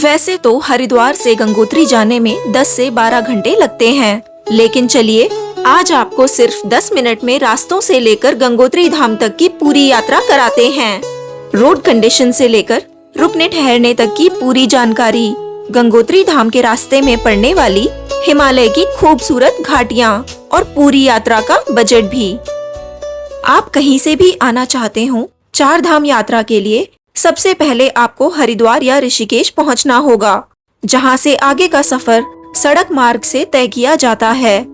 वैसे तो हरिद्वार से गंगोत्री जाने में 10 से 12 घंटे लगते हैं, लेकिन चलिए आज आपको सिर्फ 10 मिनट में रास्तों से लेकर गंगोत्री धाम तक की पूरी यात्रा कराते हैं। रोड कंडीशन से लेकर रुकने ठहरने तक की पूरी जानकारी, गंगोत्री धाम के रास्ते में पड़ने वाली हिमालय की खूबसूरत घाटियाँ और पूरी यात्रा का बजट भी। आप कहीं से भी आना चाहते हो 4 धाम यात्रा के लिए, सबसे पहले आपको हरिद्वार या ऋषिकेश पहुंचना होगा, जहां से आगे का सफर सड़क मार्ग से तय किया जाता है।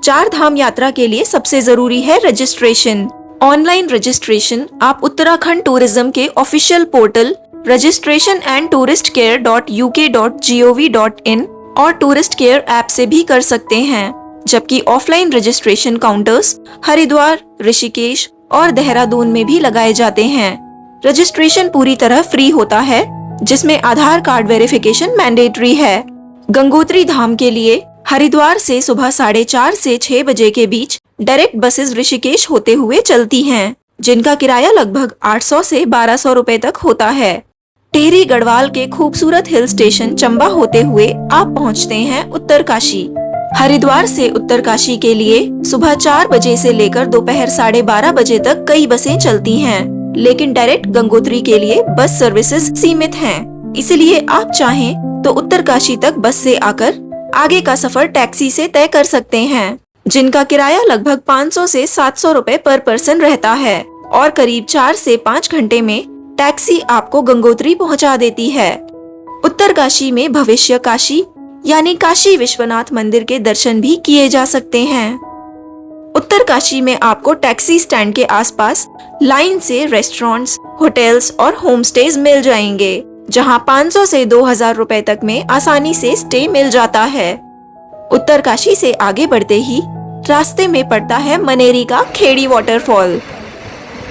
4 धाम यात्रा के लिए सबसे जरूरी है रजिस्ट्रेशन। ऑनलाइन रजिस्ट्रेशन आप उत्तराखंड टूरिज्म के ऑफिशियल पोर्टल registration&touristcare.uk.gov.in और टूरिस्ट केयर ऐप से भी कर सकते हैं, जबकि offline registration counters Haridwar, Rishikesh और देहरादून में भी लगाए जाते हैं। रजिस्ट्रेशन पूरी तरह फ्री होता है, जिसमें आधार कार्ड वेरिफिकेशन मैंडेटरी है। गंगोत्री धाम के लिए हरिद्वार से सुबह 4:30 से 6 बजे के बीच डायरेक्ट बसेस ऋषिकेश होते हुए चलती हैं, जिनका किराया लगभग 800 से 1200 रुपए तक होता है। टिहरी गढ़वाल के खूबसूरत हिल स्टेशन चंबा होते हुए आप पहुंचते हैं उत्तरकाशी। हरिद्वार से उत्तरकाशी के लिए सुबह 4 बजे से लेकर दोपहर 12:30 बजे तक कई बसें चलती हैं, लेकिन डायरेक्ट गंगोत्री के लिए बस सर्विसेज सीमित हैं। इसलिए आप चाहें तो उत्तरकाशी तक बस से आकर आगे का सफर टैक्सी से तय कर सकते हैं, जिनका किराया लगभग 500 से 700 रुपए पर पर्सन रहता है और करीब 4 से 5 घंटे में टैक्सी आपको गंगोत्री पहुंचा देती है। उत्तरकाशी में भविष्य काशी यानी काशी विश्वनाथ मंदिर के दर्शन भी किए जा सकते हैं। उत्तरकाशी में आपको टैक्सी स्टैंड के आसपास लाइन से रेस्टोरेंट्स, होटल्स और होम स्टेज मिल जाएंगे, जहां 500 से 2000 रुपए तक में आसानी से स्टे मिल जाता है। उत्तरकाशी से आगे बढ़ते ही रास्ते में पड़ता है मनेरी का खेड़ी वाटरफॉल,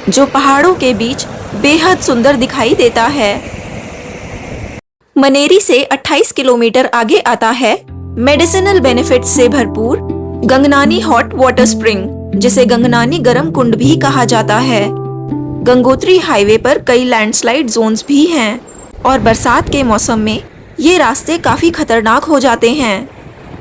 जो पहाड़ों के बीच बेहद सुंदर दिखाई देता है। मनेरी से 28 किलोमीटर आगे आता है मेडिसिनल बेनिफिट्स से भरपूर गंगनानी हॉट वाटर स्प्रिंग, जिसे गंगनानी गर्म कुंड भी कहा जाता है। गंगोत्री हाईवे पर कई लैंडस्लाइड जोन्स भी हैं और बरसात के मौसम में ये रास्ते काफी खतरनाक हो जाते हैं।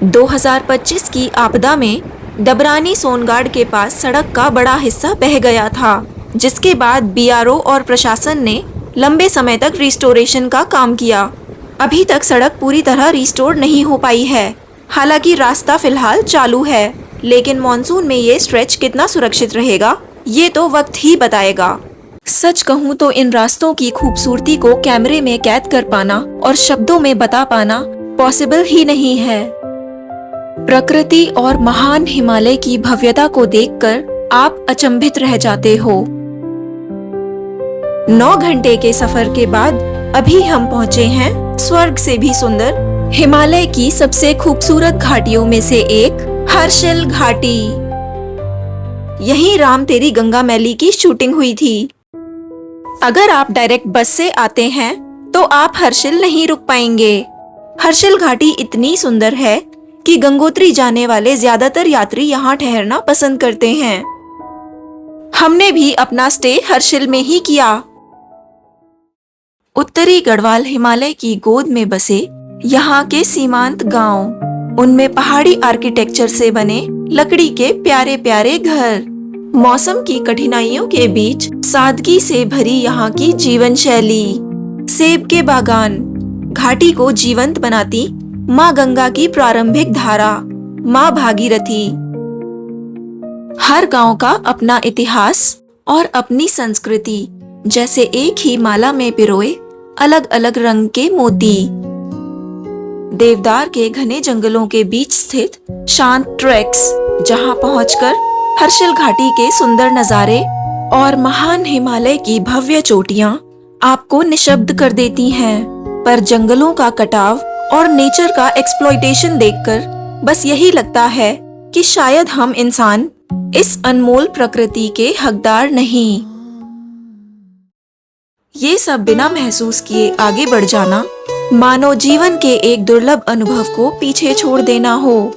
2025 की आपदा में डबरानी सोनगाड़ के पास सड़क का बड़ा हिस्सा बह गया था, जिसके बाद बीआरओ और प्रशासन ने लंबे समय तक रिस्टोरेशन का काम किया। अभी तक सड़क पूरी तरह रिस्टोर नहीं हो पाई है, हालांकि रास्ता फिलहाल चालू है, लेकिन मॉनसून में ये स्ट्रेच कितना सुरक्षित रहेगा ये तो वक्त ही बताएगा। सच कहूँ तो इन रास्तों की खूबसूरती को कैमरे में कैद कर पाना और शब्दों में बता पाना पॉसिबल ही नहीं है। प्रकृति और महान हिमालय की भव्यता को देखकर आप अचंभित रह जाते हो। 9 घंटे के सफर के बाद अभी हम पहुँचे हैं स्वर्ग से भी सुंदर हिमालय की सबसे खूबसूरत घाटियों में से एक हर्षिल घाटी। यहीं राम तेरी गंगा मैली की शूटिंग हुई थी। अगर आप डायरेक्ट बस से आते हैं तो आप हर्षिल नहीं रुक पाएंगे। हर्षिल घाटी इतनी सुंदर है कि गंगोत्री जाने वाले ज्यादातर यात्री यहाँ ठहरना पसंद करते हैं। हमने भी अपना स्टे हर्षिल में ही किया। उत्तरी गढ़वाल हिमालय की गोद में बसे यहाँ के सीमांत गांव, उनमें पहाड़ी आर्किटेक्चर से बने लकड़ी के प्यारे प्यारे घर, मौसम की कठिनाइयों के बीच सादगी से भरी यहाँ की जीवन शैली, सेब के बागान, घाटी को जीवंत बनाती माँ गंगा की प्रारंभिक धारा, माँ भागीरथी। हर गांव का अपना इतिहास और अपनी संस्कृति, जैसे एक ही माला में पिरोए अलग अलग रंग के मोती। देवदार के घने जंगलों के बीच स्थित शांत ट्रैक्स, जहां पहुंचकर हर्षिल घाटी के सुंदर नजारे और महान हिमालय की भव्य चोटियां आपको निशब्द कर देती हैं। पर जंगलों का कटाव और नेचर का एक्सप्लॉयटेशन देखकर बस यही लगता है कि शायद हम इंसान इस अनमोल प्रकृति के हकदार नहीं। ये सब बिना महसूस किए आगे बढ़ जाना मानो जीवन के एक दुर्लभ अनुभव को पीछे छोड़ देना हो।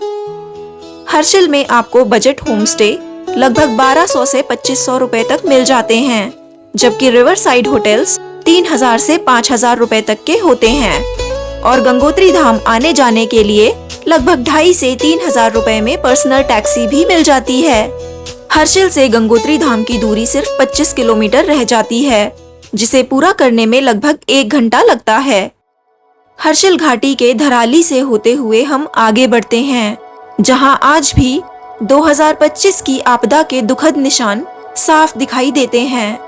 हर्षिल में आपको बजट होम स्टे लगभग 1200 से 2500 रुपए तक मिल जाते हैं, जबकि रिवर साइड होटल्स 3000 से 5000 रुपए तक के होते हैं। और गंगोत्री धाम आने जाने के लिए लगभग 2,500 से 3,000 रुपए में पर्सनल टैक्सी भी मिल जाती है। हर्षिल से गंगोत्री धाम की दूरी सिर्फ 25 किलोमीटर रह जाती है, जिसे पूरा करने में लगभग 1 घंटा लगता है। हर्षिल घाटी के धराली से होते हुए हम आगे बढ़ते हैं, जहां आज भी 2025 की आपदा के दुखद निशान साफ दिखाई देते हैं,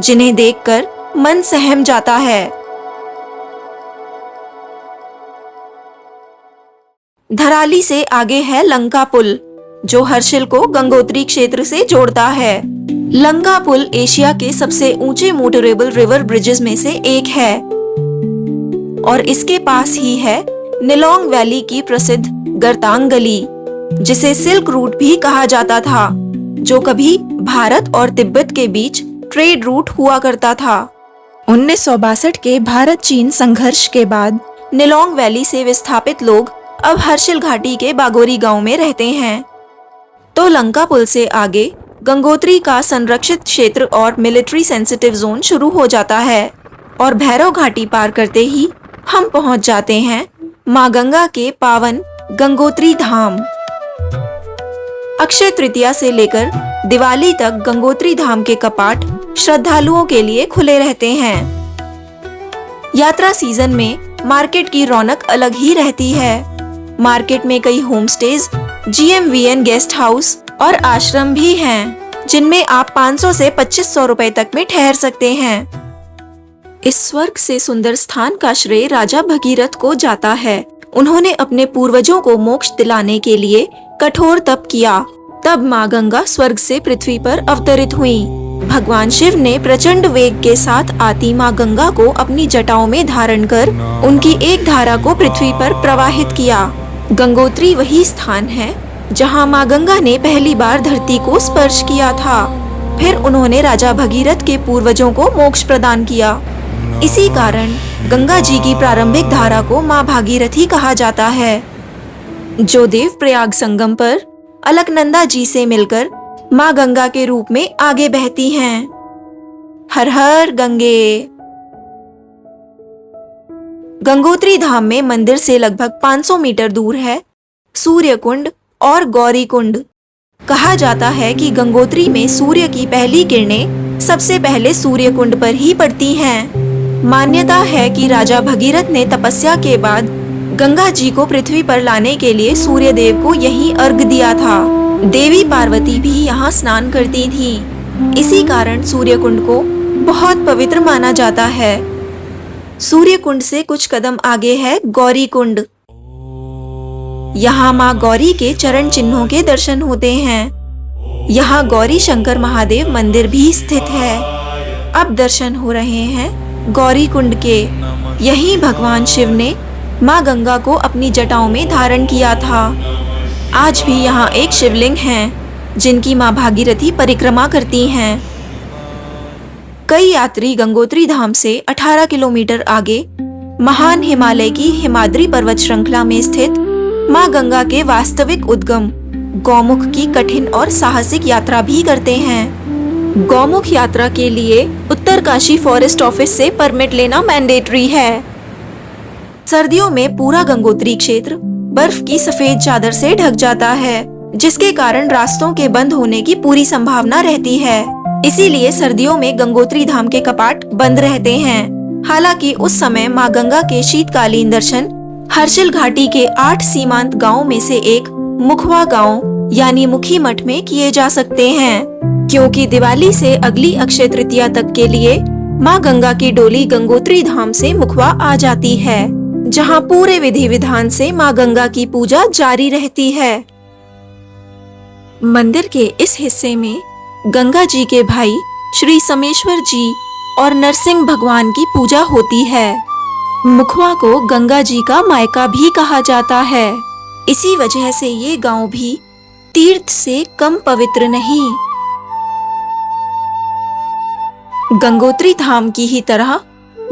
जिन्हें देखकर मन सहम जाता है। धराली से आगे है लंका पुल, जो हर्षिल को गंगोत्री क्षेत्र से जोड़ता है। लंका पुल एशिया के सबसे ऊंचे मोटरेबल रिवर ब्रिजेस में से एक है और इसके पास ही है निलोंग वैली की प्रसिद्ध गर्तांग गली, जिसे सिल्क रूट भी कहा जाता था, जो कभी भारत और तिब्बत के बीच ट्रेड रूट हुआ करता था। 1962 के भारत चीन संघर्ष के बाद निलोंग वैली से विस्थापित लोग अब हर्षिल घाटी के बागोरी गांव में रहते हैं। तो लंका पुल से आगे गंगोत्री का संरक्षित क्षेत्र और मिलिट्री सेंसिटिव जोन शुरू हो जाता है और भैरव घाटी पार करते ही हम पहुंच जाते हैं मां गंगा के पावन गंगोत्री धाम। अक्षय तृतीया से लेकर दिवाली तक गंगोत्री धाम के कपाट श्रद्धालुओं के लिए खुले रहते हैं। यात्रा सीजन में मार्केट की रौनक अलग ही रहती है। मार्केट में कई होमस्टेज, GMVN गेस्ट हाउस और आश्रम भी हैं, जिनमें आप 500 से 2500 रुपए तक में ठहर सकते हैं। इस स्वर्ग से सुंदर स्थान का श्रेय राजा भगीरथ को जाता है। उन्होंने अपने पूर्वजों को मोक्ष दिलाने के लिए कठोर तप किया। तब माँ गंगा स्वर्ग से पृथ्वी पर अवतरित हुई। भगवान शिव ने प्रचंड वेग के साथ आती माँ गंगा को अपनी जटाओं में धारण कर उनकी एक धारा को पृथ्वी पर प्रवाहित किया। गंगोत्री वही स्थान है जहाँ माँ गंगा ने पहली बार धरती को स्पर्श किया था। फिर उन्होंने राजा भगीरथ के पूर्वजों को मोक्ष प्रदान किया। इसी कारण गंगा जी की प्रारंभिक धारा को माँ भागीरथी कहा जाता है, जो देव प्रयाग संगम पर अलकनंदा जी से मिलकर माँ गंगा के रूप में आगे बहती हैं। हर हर गंगे। गंगोत्री धाम में मंदिर से लगभग 500 मीटर दूर है सूर्य कुंड और गौरी कुंड। कहा जाता है कि गंगोत्री में सूर्य की पहली किरणें सबसे पहले सूर्य कुंड पर ही पड़ती हैं। मान्यता है कि राजा भगीरथ ने तपस्या के बाद गंगा जी को पृथ्वी पर लाने के लिए सूर्य देव को यहीं अर्घ दिया था। देवी पार्वती भी यहाँ स्नान करती थी। इसी कारण सूर्य कुंड को बहुत पवित्र माना जाता है। सूर्य कुंड से कुछ कदम आगे है गौरी कुंड। यहाँ माँ गौरी के चरण चिन्हों के दर्शन होते हैं। यहाँ गौरी शंकर महादेव मंदिर भी स्थित है। अब दर्शन हो रहे हैं गौरी कुंड के। यहीं भगवान शिव ने माँ गंगा को अपनी जटाओं में धारण किया था। आज भी यहाँ एक शिवलिंग है, जिनकी माँ भागीरथी परिक्रमा करती हैं। कई यात्री गंगोत्री धाम से 18 किलोमीटर आगे महान हिमालय की हिमाद्री पर्वत श्रृंखला में स्थित माँ गंगा के वास्तविक उद्गम गौमुख की कठिन और साहसिक यात्रा भी करते हैं। गौमुख यात्रा के लिए उत्तरकाशी फॉरेस्ट ऑफिस से परमिट लेना मैंडेटरी है। सर्दियों में पूरा गंगोत्री क्षेत्र बर्फ की सफेद चादर से ढक जाता है, जिसके कारण रास्तों के बंद होने की पूरी संभावना रहती है। इसीलिए सर्दियों में गंगोत्री धाम के कपाट बंद रहते हैं। हालांकि उस समय माँ गंगा के शीतकालीन दर्शन हर्षिल घाटी के 8 सीमांत गांवों में से एक मुखवा गांव यानी मुखी मठ में किए जा सकते हैं, क्योंकि दिवाली से अगली अक्षय तृतीया तक के लिए माँ गंगा की डोली गंगोत्री धाम से मुखवा आ जाती है, जहाँ पूरे विधि विधान से माँ गंगा की पूजा जारी रहती है। मंदिर के इस हिस्से में गंगा जी के भाई श्री समेश्वर जी और नरसिंह भगवान की पूजा होती है। मुखवा को गंगा जी का मायका भी कहा जाता है। इसी वजह से ये गांव भी तीर्थ से कम पवित्र नहीं। गंगोत्री धाम की ही तरह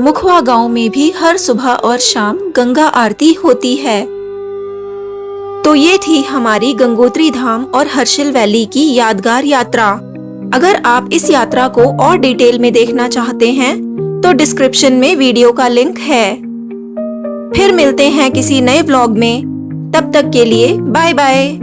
मुखवा गांव में भी हर सुबह और शाम गंगा आरती होती है। तो ये थी हमारी गंगोत्री धाम और हर्षिल वैली की यादगार यात्रा। अगर आप इस यात्रा को और डिटेल में देखना चाहते हैं तो डिस्क्रिप्शन में वीडियो का लिंक है। फिर मिलते हैं किसी नए व्लॉग में। तब तक के लिए बाय बाय।